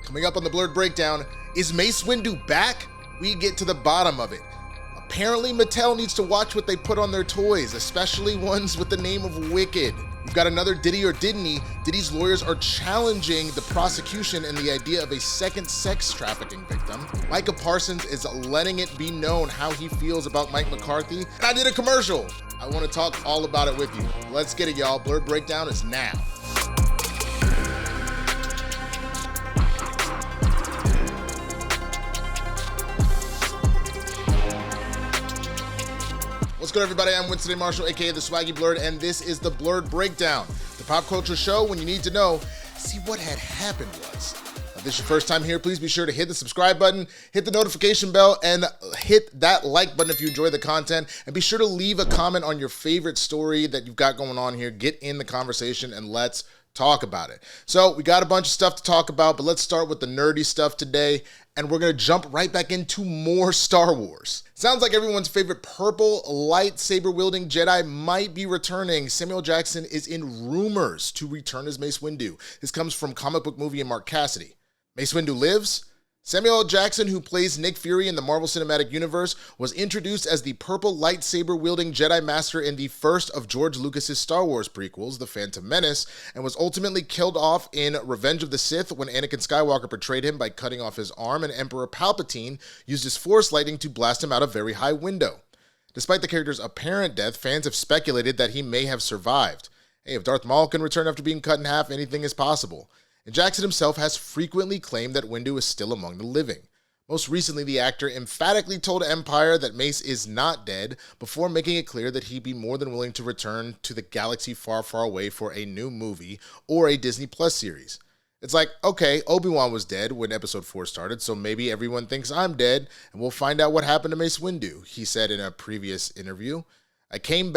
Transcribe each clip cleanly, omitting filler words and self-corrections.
Coming up on the Blerd Breakdown, is Mace Windu back? We get to the bottom of it. Apparently, Mattel needs to watch what they put on their toys, especially ones with the name of Wicked. We've got another Diddy or Didn't. Diddy's lawyers are challenging the prosecution and the idea of a second sex trafficking victim. Micah Parsons is letting it be known how he feels about Mike McCarthy. And I did a commercial. I want to talk all about it with you. Let's get it, y'all. Blerd Breakdown is now. What's good, everybody? I'm Winston Marshall, aka the Swaggy Blerd, and this is the Blerd Breakdown, the pop culture show when you need to know, see what had happened was. If this is your first time here, please be sure to hit the subscribe button, hit the notification bell, and hit that like button if you enjoy the content, and be sure to leave a comment on your favorite story that you've got going on here. Get in the conversation and let's talk about it. So we got a bunch of stuff to talk about, but let's start with the nerdy stuff today, and we're going to jump right back into more Star Wars. Sounds like everyone's favorite purple lightsaber-wielding Jedi might be returning. Samuel Jackson is in rumors to return as Mace Windu. This comes from comic book movie and Mark Cassidy. Mace Windu lives? Samuel L. Jackson, who plays Nick Fury in the Marvel Cinematic Universe, was introduced as the purple lightsaber-wielding Jedi Master in the first of George Lucas's Star Wars prequels, The Phantom Menace, and was ultimately killed off in Revenge of the Sith when Anakin Skywalker betrayed him by cutting off his arm, and Emperor Palpatine used his Force lightning to blast him out a very high window. Despite the character's apparent death, fans have speculated that he may have survived. Hey, if Darth Maul can return after being cut in half, anything is possible. And Jackson himself has frequently claimed that Windu is still among the living. Most recently, the actor emphatically told Empire that Mace is not dead, before making it clear that he'd be more than willing to return to the galaxy far, far away for a new movie or a Disney Plus series. It's like, okay, Obi-Wan was dead when Episode 4 started, so maybe everyone thinks I'm dead, and we'll find out what happened to Mace Windu, he said in a previous interview. I can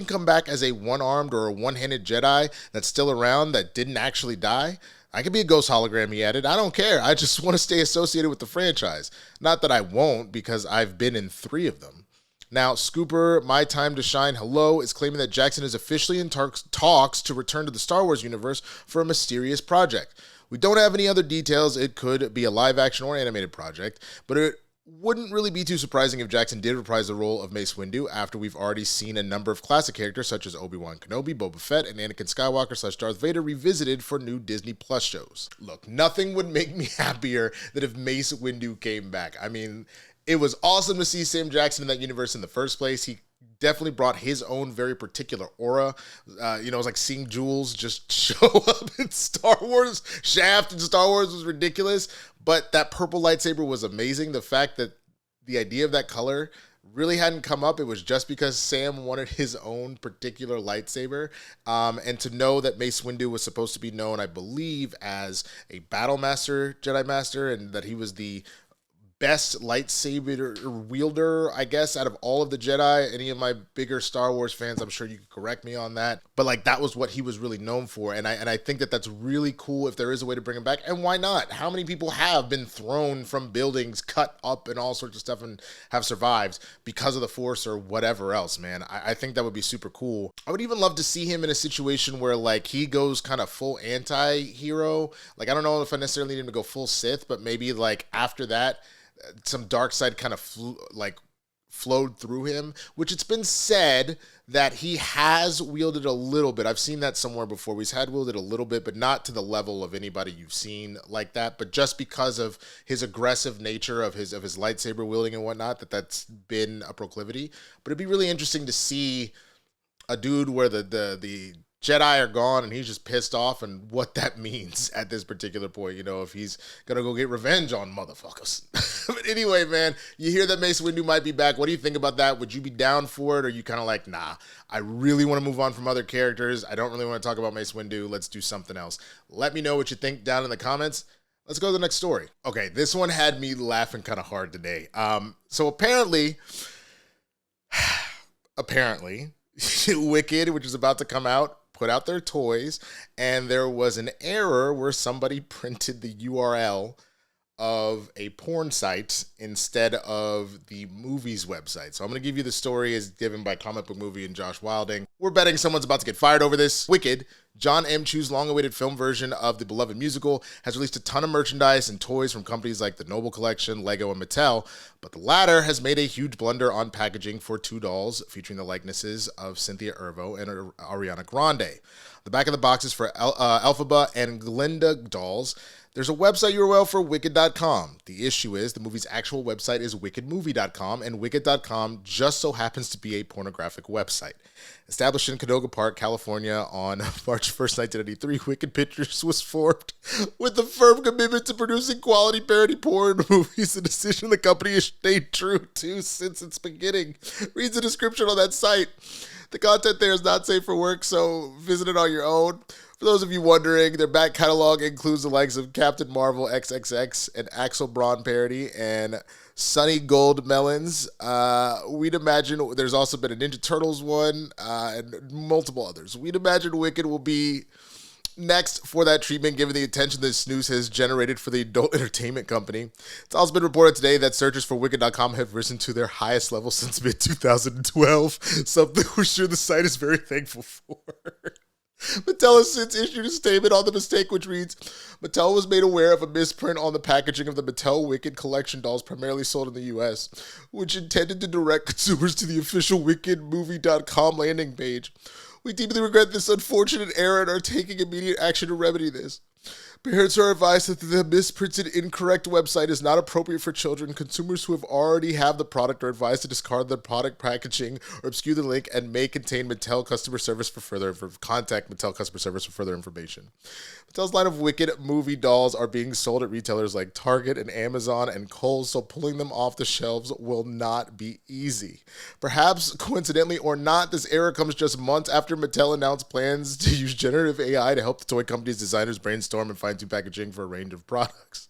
come back as a one-armed or a one-handed Jedi that's still around that didn't actually die. I could be a ghost hologram, he added. I don't care. I just want to stay associated with the franchise. Not that I won't, because I've been in 3 of them. Now, Scooper, My Time to Shine Hello, is claiming that Jackson is officially in talks to return to the Star Wars universe for a mysterious project. We don't have any other details. It could be a live-action or animated project, but it wouldn't really be too surprising if Jackson did reprise the role of Mace Windu after we've already seen a number of classic characters such as Obi-Wan Kenobi, Boba Fett, and Anakin Skywalker / Darth Vader revisited for new Disney Plus shows. Look, nothing would make me happier than if Mace Windu came back. I mean, it was awesome to see Sam Jackson in that universe in the first place. He definitely brought his own very particular aura. It was like seeing Jules just show up in Star Wars. Shaft in Star Wars was ridiculous, but that purple lightsaber was amazing. The fact that the idea of that color really hadn't come up. It was just because Sam wanted his own particular lightsaber. And to know that Mace Windu was supposed to be known, I believe, as a battle master, Jedi Master, and that he was the best lightsaber wielder, I guess, out of all of the Jedi. Any of my bigger Star Wars fans, I'm sure you could correct me on that. But like, that was what he was really known for. And I think that that's really cool if there is a way to bring him back. And why not? How many people have been thrown from buildings, cut up and all sorts of stuff and have survived because of the Force or whatever else, man? I think that would be super cool. I would even love to see him in a situation where like he goes kind of full anti-hero. Like, I don't know if I necessarily need him to go full Sith, but maybe like after that, some dark side kind of flowed through him, which it's been said that he has wielded a little bit. I've seen that somewhere before. He's had wielded a little bit, but not to the level of anybody you've seen like that. But just because of his aggressive nature of his lightsaber wielding and whatnot, that's been a proclivity. But it'd be really interesting to see a dude where the Jedi are gone and he's just pissed off, and what that means at this particular point, if he's gonna go get revenge on motherfuckers. But anyway, man, you hear that Mace Windu might be back. What do you think about that? Would you be down for it, or are you kind of like, nah, I really want to move on from other characters. I don't really want to talk about Mace Windu. Let's do something else. Let me know what you think down in the comments. Let's go to the next story. Okay, this one had me laughing kind of hard today. So apparently, Wicked, which is about to come out, put out their toys, and there was an error where somebody printed the URL of a porn site instead of the movie's website. So I'm going to give you the story as given by Comic Book Movie and Josh Wilding. We're betting someone's about to get fired over this. Wicked John M. Chu's long-awaited film version of the beloved musical has released a ton of merchandise and toys from companies like the Noble Collection, Lego, and Mattel, but the latter has made a huge blunder on packaging for 2 dolls featuring the likenesses of Cynthia Erivo and Ariana Grande. The back of the box is for Elphaba and Glinda dolls. There's a website URL for Wicked.com. The issue is the movie's actual website is wickedmovie.com, and Wicked.com just so happens to be a pornographic website. Established in Canoga Park, California on March 1st, 1993, Wicked Pictures was formed with a firm commitment to producing quality parody porn movies, a decision the company has stayed true to since its beginning. Read the description on that site. The content there is not safe for work, so visit it on your own. For those of you wondering, their back catalog includes the likes of Captain Marvel XXX, an Axel Braun parody, and Sunny Gold Melons. We'd imagine there's also been a Ninja Turtles one, and multiple others. We'd imagine Wicked will be next for that treatment, given the attention this snooze has generated for the adult entertainment company. It's also been reported today that searches for Wicked.com have risen to their highest level since mid-2012, something we're sure the site is very thankful for. Mattel has since issued a statement on the mistake, which reads, Mattel was made aware of a misprint on the packaging of the Mattel Wicked collection dolls primarily sold in the U.S., which intended to direct consumers to the official wickedmovie.com landing page. We deeply regret this unfortunate error and are taking immediate action to remedy this. Parents are advised that the misprinted incorrect website is not appropriate for children. Consumers who have already have the product are advised to discard the product packaging or obscure the link and may contain Mattel customer service contact Mattel customer service for further information. Mattel's line of Wicked movie dolls are being sold at retailers like Target and Amazon and Kohl's, so pulling them off the shelves will not be easy. Perhaps coincidentally or not, this error comes just months after Mattel announced plans to use generative AI to help the toy company's designers brainstorm and fine-tune packaging for a range of products.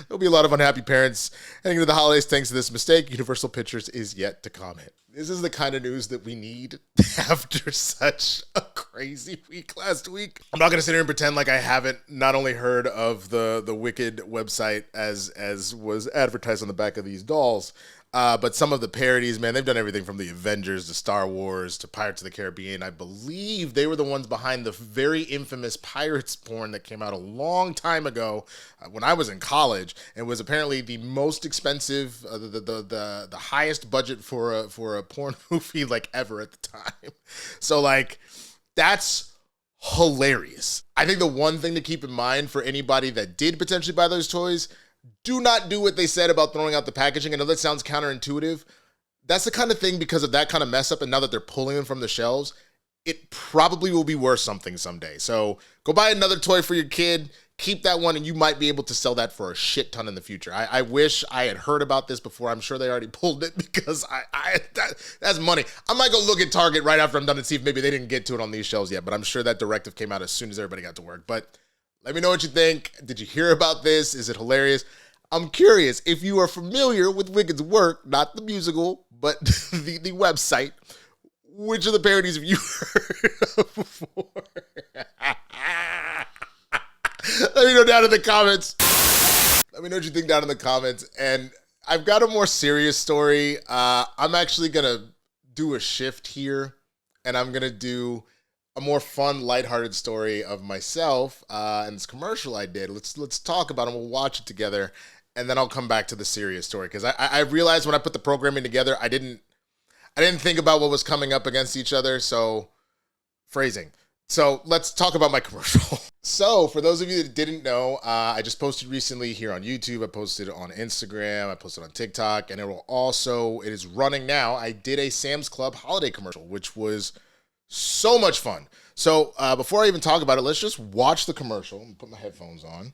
There'll be a lot of unhappy parents heading into the holidays thanks to this mistake. Universal Pictures is yet to comment. This is the kind of news that we need after such a crazy week last week. I'm not going to sit here and pretend like I haven't not only heard of the Wicked website as was advertised on the back of these dolls, but some of the parodies, man, they've done everything from the Avengers to Star Wars to Pirates of the Caribbean. I believe they were the ones behind the very infamous Pirates porn that came out a long time ago when I was in college and was apparently the most expensive, the highest budget for a porn movie like ever at the time. So like, that's hilarious. I think the one thing to keep in mind for anybody that did potentially buy those toys, do not do what they said about throwing out the packaging. I know that sounds counterintuitive. That's the kind of thing, because of that kind of mess up, and now that they're pulling them from the shelves, it probably will be worth something someday. So go buy another toy for your kid, keep that one, and you might be able to sell that for a shit ton in the future. I wish I had heard about this before. I'm sure they already pulled it, because that's money. I might go look at Target right after I'm done and see if maybe they didn't get to it on these shelves yet, but I'm sure that directive came out as soon as everybody got to work. But let me know what you think. Did you hear about this? Is it hilarious? I'm curious if you are familiar with Wicked's work, not the musical, but the website. Which of the parodies have you heard of before? Let me know down in the comments. Let me know what you think down in the comments. And I've got a more serious story. I'm actually going to do a shift here, and I'm going to do a more fun, lighthearted story of myself and this commercial I did. Let's talk about it. We'll watch it together, and then I'll come back to the serious story, because I realized when I put the programming together, I didn't think about what was coming up against each other. So, phrasing. So let's talk about my commercial. So for those of you that didn't know, I just posted recently here on YouTube. I posted it on Instagram. I posted on TikTok, and it is running now. I did a Sam's Club holiday commercial, which was so much fun. So before I even talk about it, let's just watch the commercial. Put my headphones on.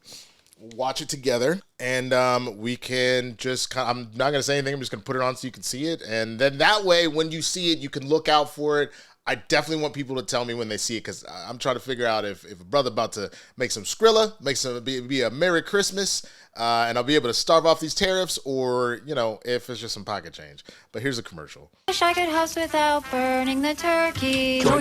Watch it together, and we can just I'm not going to say anything. I'm just going to put it on so you can see it. And then that way, when you see it, you can look out for it. I definitely want people to tell me when they see it, because I'm trying to figure out if a brother about to make some Skrilla, be a Merry Christmas, and I'll be able to starve off these tariffs, or, if it's just some pocket change. But here's a commercial. Wish I could house without burning the turkey. Join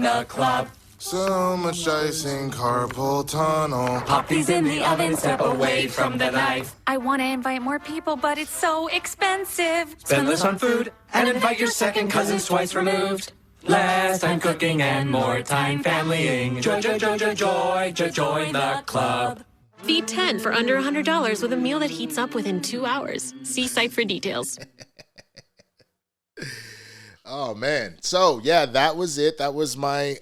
the club. So much ice in carpal tunnel. Pop these in the oven, step away from the knife. I want to invite more people, but it's so expensive. Spend less on food and invite your second cousins twice removed. Less time cooking and more time familying. Join the club. Feed 10 for under $100 with a meal that heats up within 2 hours. See site for details. Oh, man. So, yeah, that was it. That was my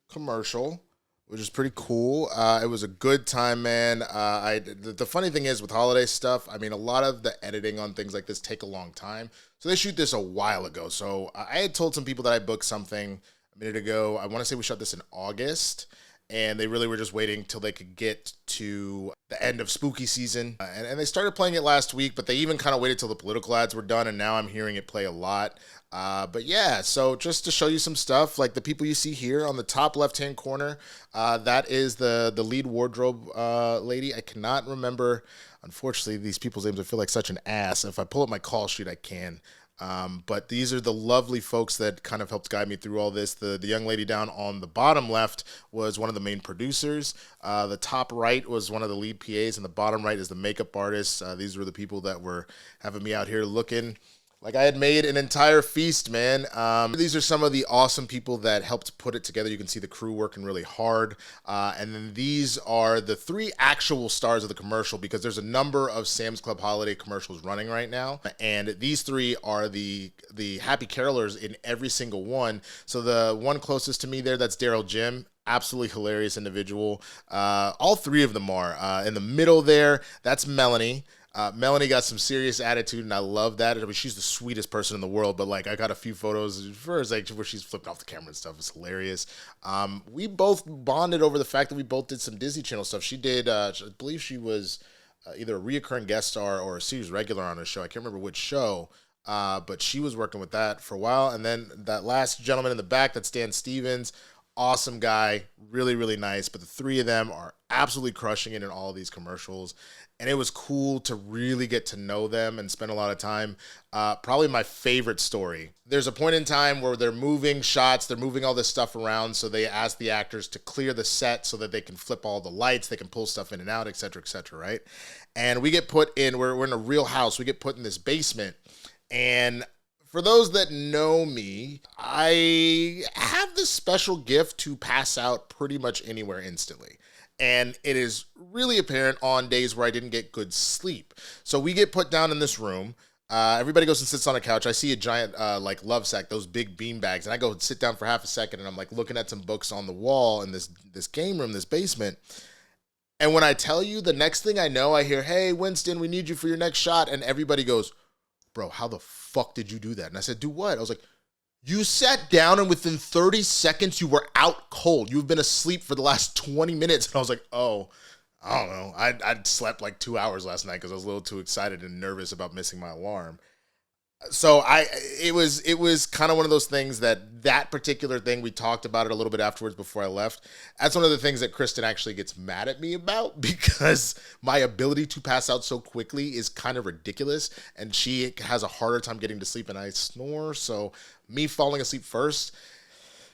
commercial, which is pretty cool. It was a good time, man. The funny thing is with holiday stuff, I mean, a lot of the editing on things like this take a long time. So they shoot this a while ago. So I had told some people that I booked something a minute ago. I want to say we shot this in August, and they really were just waiting till they could get to the end of spooky season. And they started playing it last week, but they even kind of waited till the political ads were done, and now I'm hearing it play a lot. But yeah, so just to show you some stuff, like the people you see here on the top left-hand corner, that is the lead wardrobe lady. I cannot remember, unfortunately, these people's names. I feel like such an ass. If I pull up my call sheet, I can. But these are the lovely folks that kind of helped guide me through all this. The young lady down on the bottom left was one of the main producers. The top right was one of the lead PAs, and the bottom right is the makeup artist. These were the people that were having me out here looking like I had made an entire feast, man. These are some of the awesome people that helped put it together. You can see the crew working really hard. And then these are the 3 actual stars of the commercial, because there's a number of Sam's Club holiday commercials running right now. And these 3 are the happy carolers in every single one. So the one closest to me there, that's Daryl Jim. Absolutely hilarious individual. All 3 of them are. In the middle there, that's Melanie. Melanie got some serious attitude, and I love that. I mean, she's the sweetest person in the world, but like I got a few photos of hers, like where she's flipped off the camera and stuff. It's hilarious. We both bonded over the fact that we both did some Disney Channel stuff. She did, I believe she was either a reoccurring guest star or a series regular on a show. I can't remember which show, but she was working with that for a while. And then that last gentleman in the back, that's Dan Stevens. Awesome guy, really, really nice. But the 3 of them are absolutely crushing it in all of these commercials. And it was cool to really get to know them and spend a lot of time. Probably my favorite story. There's a point in time where they're moving shots, they're moving all this stuff around, so they ask the actors to clear the set so that they can flip all the lights, they can pull stuff in and out, et cetera, right? And we get put in, we're in a real house, we get put in this basement, and for those that know me, I have this special gift to pass out pretty much anywhere instantly. And it is really apparent on days where I didn't get good sleep. So we get put down in this room. Everybody goes and sits on a couch. I see a giant like love sack, those big bean bags. And I go and sit down for half a second, and I'm like looking at some books on the wall in this game room, this basement. And when I tell you, the next thing I know, I hear, "Hey, Winston, we need you for your next shot." And everybody goes, "Bro, how the fuck did you do that?" And I said, "Do what?" I was like, "You sat down and within 30 seconds you were out cold. You've been asleep for the last 20 minutes. And I was like, "Oh, I don't know. I slept like 2 hours last night because I was a little too excited and nervous about missing my alarm." So it was kind of one of those things that particular thing, we talked about it a little bit afterwards before I left. That's one of the things that Kristen actually gets mad at me about, because my ability to pass out so quickly is kind of ridiculous, and she has a harder time getting to sleep, and I snore. So me falling asleep first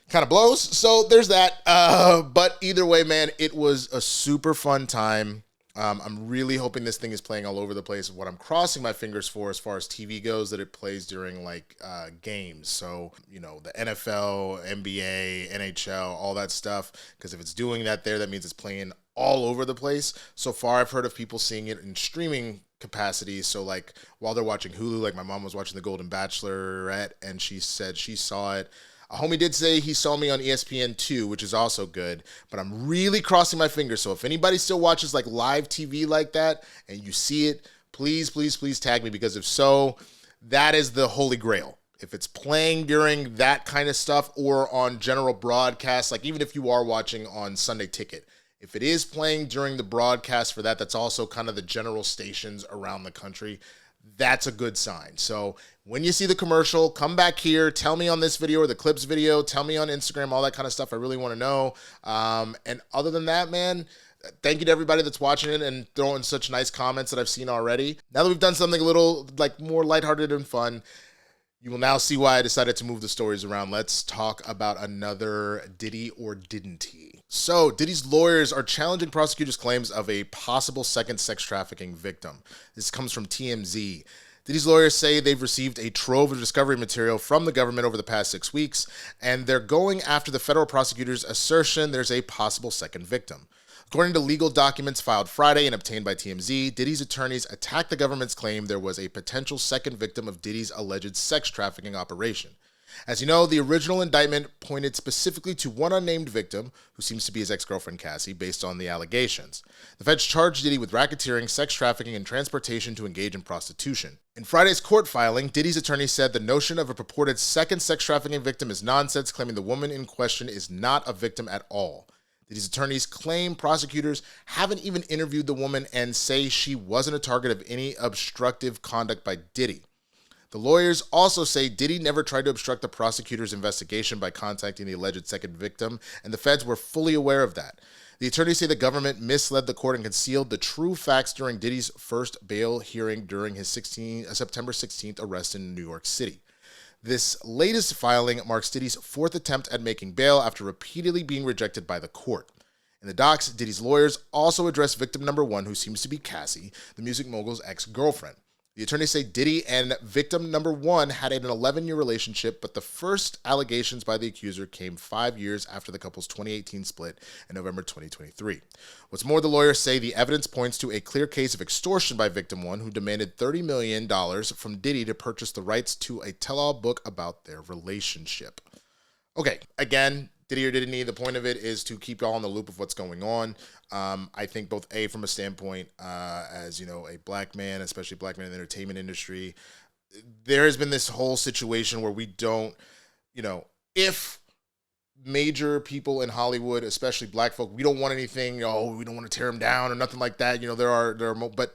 kind of blows. So there's that. But either way, man, it was a super fun time. I'm really hoping this thing is playing all over the place. What I'm crossing my fingers for, as far as TV goes, that it plays during like games. So, you know, the NFL, NBA, NHL, all that stuff. Because if it's doing that there, that means it's playing all over the place. So far, I've heard of people seeing it in streaming capacity. So like while they're watching Hulu, like my mom was watching The Golden Bachelorette, and she said she saw it. A homie did say he saw me on ESPN2, which is also good, but I'm really crossing my fingers. So if anybody still watches like live TV like that and you see it, please, please, please tag me, because if so, that is the holy grail. If it's playing during that kind of stuff or on general broadcast, like even if you are watching on Sunday Ticket, if it is playing during the broadcast for that, that's also kind of the general stations around the country, that's a good sign. So when you see the commercial, come back here, tell me on this video or the clips video, tell me on Instagram, all that kind of stuff. I really want to know. And other than that, man, thank you to everybody that's watching it and throwing such nice comments that I've seen already. Now that we've done something a little like more lighthearted and fun, you will now see why I decided to move the stories around. Let's talk about another Diddy or didn't he. So Diddy's lawyers are challenging prosecutors' claims of a possible second sex trafficking victim. This comes from TMZ. Diddy's lawyers say they've received a trove of discovery material from the government over the past 6 weeks, and they're going after the federal prosecutor's assertion there's a possible second victim. According to legal documents filed Friday and obtained by TMZ, Diddy's attorneys attacked the government's claim there was a potential second victim of Diddy's alleged sex trafficking operation. As you know, the original indictment pointed specifically to one unnamed victim, who seems to be his ex-girlfriend Cassie, based on the allegations. The feds charged Diddy with racketeering, sex trafficking, and transportation to engage in prostitution. In Friday's court filing, Diddy's attorney said the notion of a purported second sex trafficking victim is nonsense, claiming the woman in question is not a victim at all. Diddy's attorneys claim prosecutors haven't even interviewed the woman and say she wasn't a target of any obstructive conduct by Diddy. The lawyers also say Diddy never tried to obstruct the prosecutor's investigation by contacting the alleged second victim, and the feds were fully aware of that. The attorneys say the government misled the court and concealed the true facts during Diddy's first bail hearing during his September 16th arrest in New York City. This latest filing marks Diddy's fourth attempt at making bail after repeatedly being rejected by the court. In the docs, Diddy's lawyers also addressed victim number one, who seems to be Cassie, the music mogul's ex-girlfriend. The attorneys say Diddy and victim number one had an 11-year relationship, but the first allegations by the accuser came 5 years after the couple's 2018 split in November 2023. What's more, the lawyers say the evidence points to a clear case of extortion by victim one, who demanded $30 million from Diddy to purchase the rights to a tell-all book about their relationship. Okay, again, Diddy or Diddy, the point of it is to keep y'all in the loop of what's going on. I think both from a standpoint as, you know, a black man, especially black man in the entertainment industry, there has been this whole situation where we don't, you know, if major people in Hollywood, especially black folk, we don't want anything, we don't want to tear them down or nothing like that. You know, there are but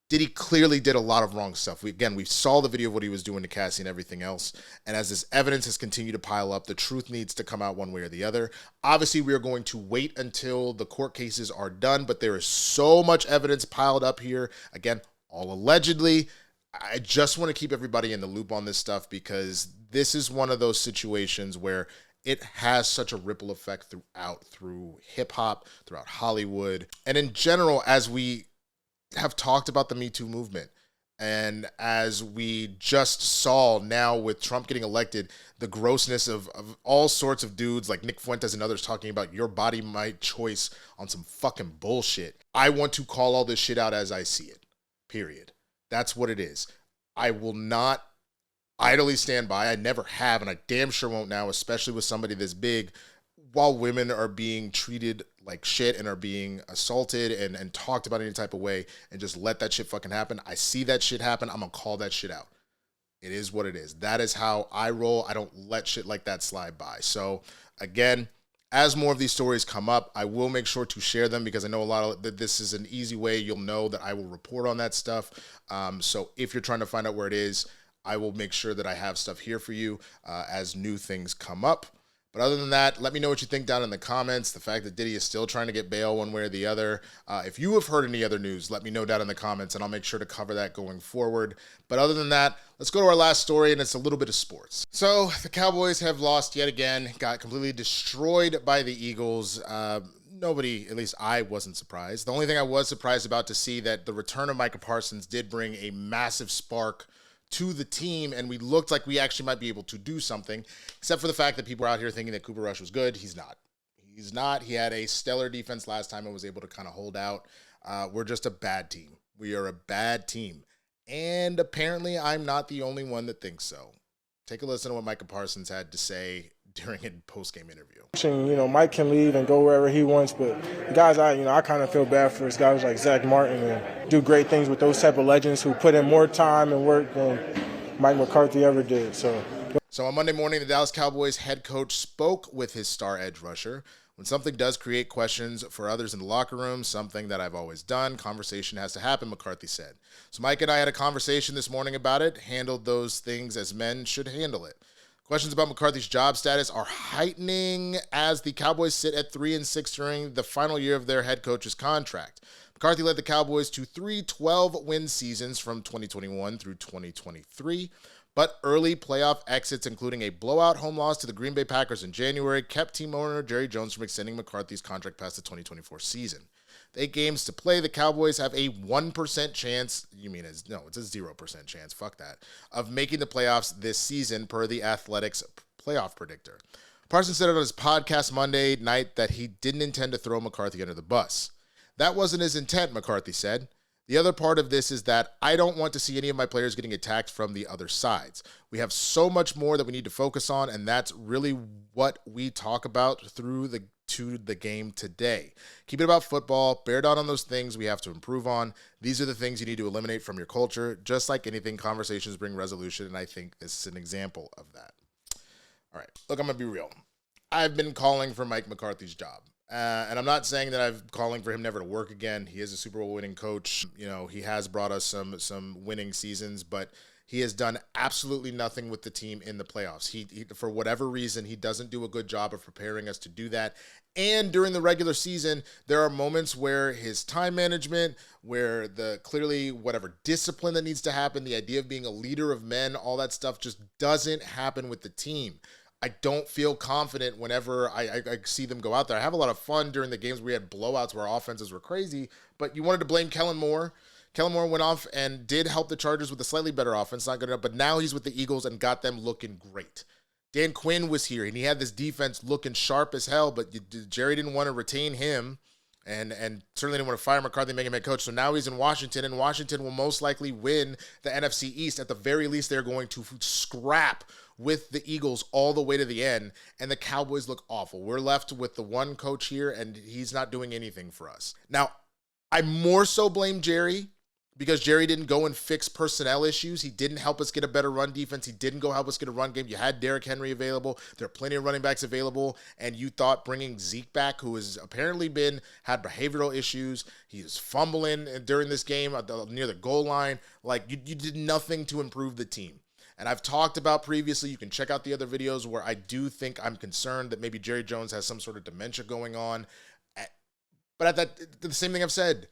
Diddy clearly did a lot of wrong stuff. We saw the video of what he was doing to Cassie and everything else. And as this evidence has continued to pile up, the truth needs to come out one way or the other. Obviously, we are going to wait until the court cases are done, but there is so much evidence piled up here. Again, all allegedly. I just want to keep everybody in the loop on this stuff because this is one of those situations where it has such a ripple effect through hip hop, throughout Hollywood, and in general, as we have talked about the Me Too movement. And as we just saw now with Trump getting elected, the grossness of all sorts of dudes like Nick Fuentes and others talking about your body, my choice on some fucking bullshit. I want to call all this shit out as I see it, period. That's what it is. I will not idly stand by. I never have, and I damn sure won't now, especially with somebody this big, while women are being treated like shit and are being assaulted and talked about any type of way, and just let that shit fucking happen. I see that shit happen. I'm gonna call that shit out. It is what it is. That is how I roll. I don't let shit like that slide by. So again, as more of these stories come up, I will make sure to share them because I know a lot of this is an easy way. You'll know that I will report on that stuff. So if you're trying to find out where it is, I will make sure that I have stuff here for you as new things come up. But other than that, let me know what you think down in the comments. The fact that Diddy is still trying to get bail one way or the other. If you have heard any other news, let me know down in the comments, and I'll make sure to cover that going forward. But other than that, let's go to our last story, and it's a little bit of sports. So the Cowboys have lost yet again, got completely destroyed by the Eagles. Nobody, at least I wasn't surprised. The only thing I was surprised about to see that the return of Micah Parsons did bring a massive spark to the team, and we looked like we actually might be able to do something, except for the fact that people were out here thinking that Cooper Rush was good. He's not. He had a stellar defense last time and was able to kind of hold out. We're just a bad team. We are a bad team. And apparently I'm not the only one that thinks so. Take a listen to what Micah Parsons had to say during a post-game interview. You know, Mike can leave and go wherever he wants, but the guys, I kind of feel bad for his guys like Zach Martin and do great things with those type of legends who put in more time and work than Mike McCarthy ever did. So on Monday morning, the Dallas Cowboys head coach spoke with his star edge rusher. When something does create questions for others in the locker room, something that I've always done, conversation has to happen, McCarthy said. So Mike and I had a conversation this morning about it, handled those things as men should handle it. Questions about McCarthy's job status are heightening as the Cowboys sit at 3-6 during the final year of their head coach's contract. McCarthy led the Cowboys to 3 12-win seasons from 2021 through 2023, but early playoff exits, including a blowout home loss to the Green Bay Packers in January, kept team owner Jerry Jones from extending McCarthy's contract past the 2024 season. With 8 games to play, the Cowboys have a 1% chance, it's a 0% chance, fuck that, of making the playoffs this season per the Athletics playoff predictor. Parsons said on his podcast Monday night that he didn't intend to throw McCarthy under the bus. That wasn't his intent, McCarthy said. The other part of this is that I don't want to see any of my players getting attacked from the other sides. We have so much more that we need to focus on, and that's really what we talk about through the game today. Keep it about football. Bear down on those things we have to improve on. These are the things you need to eliminate from your culture. Just like anything, conversations bring resolution, and I think this is an example of that. All right, look, I'm going to be real. I've been calling for Mike McCarthy's job. And I'm not saying that I'm calling for him never to work again. He is a Super Bowl winning coach. He has brought us some winning seasons, but he has done absolutely nothing with the team in the playoffs. He for whatever reason, he doesn't do a good job of preparing us to do that. And during the regular season, there are moments where his time management, where clearly whatever discipline that needs to happen, the idea of being a leader of men, all that stuff just doesn't happen with the team. I don't feel confident whenever I see them go out there. I have a lot of fun during the games where we had blowouts where our offenses were crazy, but you wanted to blame Kellen Moore. Kellen Moore went off and did help the Chargers with a slightly better offense, not good enough, but now he's with the Eagles and got them looking great. Dan Quinn was here, and he had this defense looking sharp as hell, but Jerry didn't want to retain him and certainly didn't want to fire McCarthy and make him head coach. So now he's in Washington, and Washington will most likely win the NFC East. At the very least, they're going to scrap with the Eagles all the way to the end, and the Cowboys look awful. We're left with the one coach here, and he's not doing anything for us. Now, I more so blame Jerry because Jerry didn't go and fix personnel issues. He didn't help us get a better run defense. He didn't go help us get a run game. You had Derrick Henry available. There are plenty of running backs available, and you thought bringing Zeke back, who has apparently had behavioral issues. He was fumbling during this game near the goal line. Like, you did nothing to improve the team. And I've talked about previously, you can check out the other videos where I do think I'm concerned that maybe Jerry Jones has some sort of dementia going on. But the same thing I've said,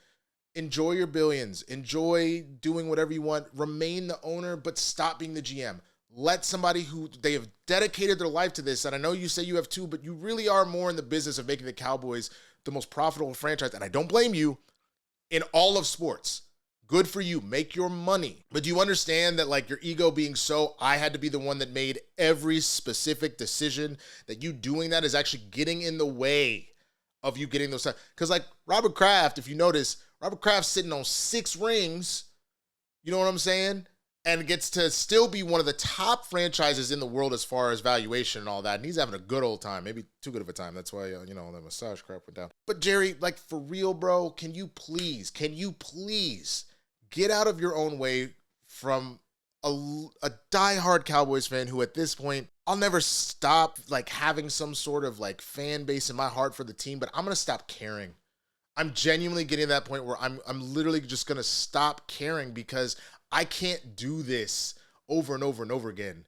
enjoy your billions, enjoy doing whatever you want, remain the owner, but stop being the GM. Let somebody who they have dedicated their life to this, and I know you say you have too, but you really are more in the business of making the Cowboys the most profitable franchise, and I don't blame you, in all of sports. Good for you. Make your money. But do you understand that, like, your ego being so, I had to be the one that made every specific decision, that you doing that is actually getting in the way of you getting those? Because, like, Robert Kraft, if you notice, Robert Kraft's sitting on 6 rings, you know what I'm saying? And gets to still be one of the top franchises in the world as far as valuation and all that. And he's having a good old time, maybe too good of a time. That's why, the massage crap went down. But Jerry, like, for real, bro, can you please get out of your own way from a diehard Cowboys fan who at this point, I'll never stop like having some sort of like fan base in my heart for the team, but I'm going to stop caring. I'm genuinely getting to that point where I'm literally just going to stop caring because I can't do this over and over and over again.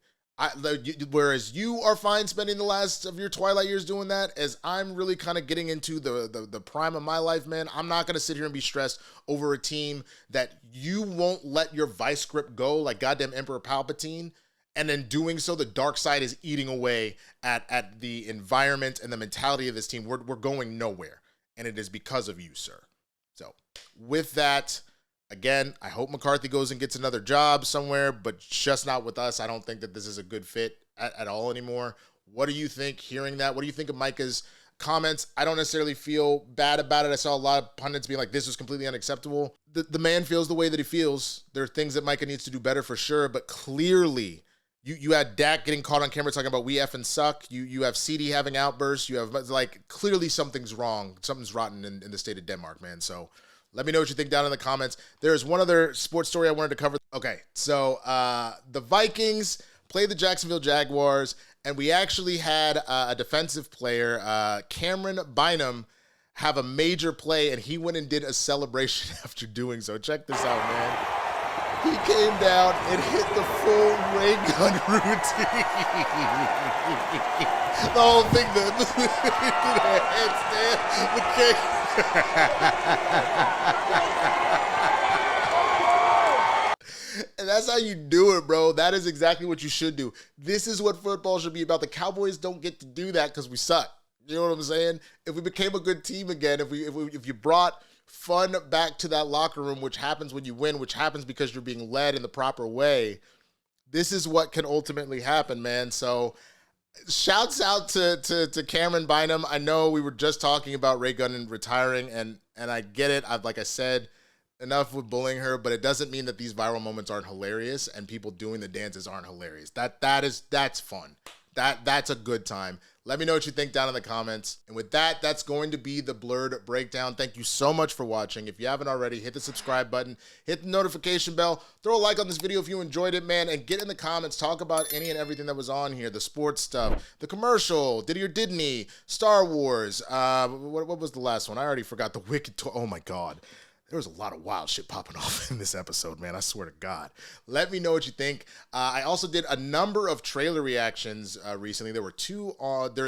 Whereas you are fine spending the last of your twilight years doing that, as I'm really kind of getting into the prime of my life, man. I'm not going to sit here and be stressed over a team that you won't let your vice grip go like goddamn Emperor Palpatine. And in doing so, the dark side is eating away at the environment and the mentality of this team. We're going nowhere. And it is because of you, sir. So with that, again, I hope McCarthy goes and gets another job somewhere, but just not with us. I don't think that this is a good fit at all anymore. What do you think hearing that? What do you think of Micah's comments? I don't necessarily feel bad about it. I saw a lot of pundits being like, this was completely unacceptable. The man feels the way that he feels. There are things that Micah needs to do better for sure, but clearly you had Dak getting caught on camera talking about we effing suck. You have CD having outbursts. You have, like, clearly something's wrong. Something's rotten in the state of Denmark, man. So let me know what you think down in the comments. There's one other sports story I wanted to cover. Okay, so the Vikings played the Jacksonville Jaguars, and we actually had a defensive player, Cameron Bynum, have a major play, and he went and did a celebration after doing so. Check this out, man. He came down and hit the full Raygun routine. The whole thing, the headstand, the kick. And that's how you do it, bro. That is exactly what you should do. This is what football should be about. The Cowboys don't get to do that because we suck. You know what I'm saying? If we became a good team again, if you brought fun back to that locker room, which happens when you win, which happens because you're being led in the proper way. This is what can ultimately happen, man. So shouts out to Cameron Bynum. I know we were just talking about Raygun and retiring, and I get it. Like I said, enough with bullying her, but it doesn't mean that these viral moments aren't hilarious and people doing the dances aren't hilarious. That's fun. That's a good time. Let me know what you think down in the comments. And with that, that's going to be the Blerd Breakdown. Thank you so much for watching. If you haven't already, hit the subscribe button, hit the notification bell, throw a like on this video if you enjoyed it, man, and get in the comments. Talk about any and everything that was on here, the sports stuff, the commercial, Diddy or Didney, Star Wars. What was the last one? I already forgot. The Wicked Toy. Oh, my God. There was a lot of wild shit popping off in this episode, man. I swear to God. Let me know what you think. I also did a number of trailer reactions recently. There were two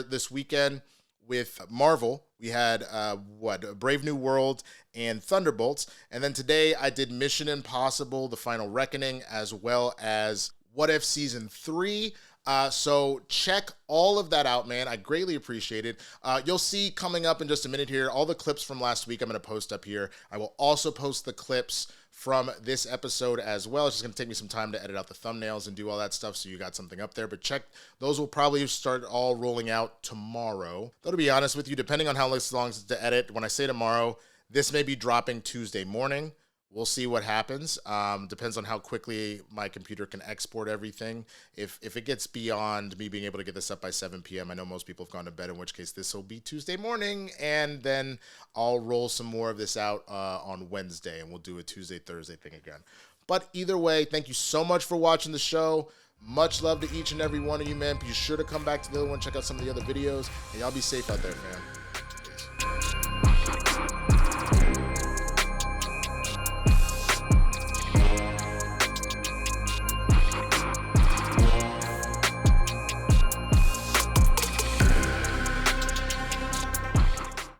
this weekend with Marvel. We had, Brave New World and Thunderbolts. And then today I did Mission Impossible, The Final Reckoning, as well as What If Season 3. So check all of that out, man. I greatly appreciate it. You'll see coming up in just a minute here, all the clips from last week I'm going to post up here. I will also post the clips from this episode as well. It's just going to take me some time to edit out the thumbnails and do all that stuff, so you got something up there. But check, those will probably start all rolling out tomorrow. Though, to be honest with you, depending on how long it's to edit, when I say tomorrow, this may be dropping Tuesday morning. We'll see what happens. Depends on how quickly my computer can export everything. If it gets beyond me being able to get this up by 7 p.m., I know most people have gone to bed, in which case this will be Tuesday morning, and then I'll roll some more of this out on Wednesday, and we'll do a Tuesday, Thursday thing again. But either way, thank you so much for watching the show. Much love to each and every one of you, man. Be sure to come back to the other one, check out some of the other videos, and y'all be safe out there, man. Peace.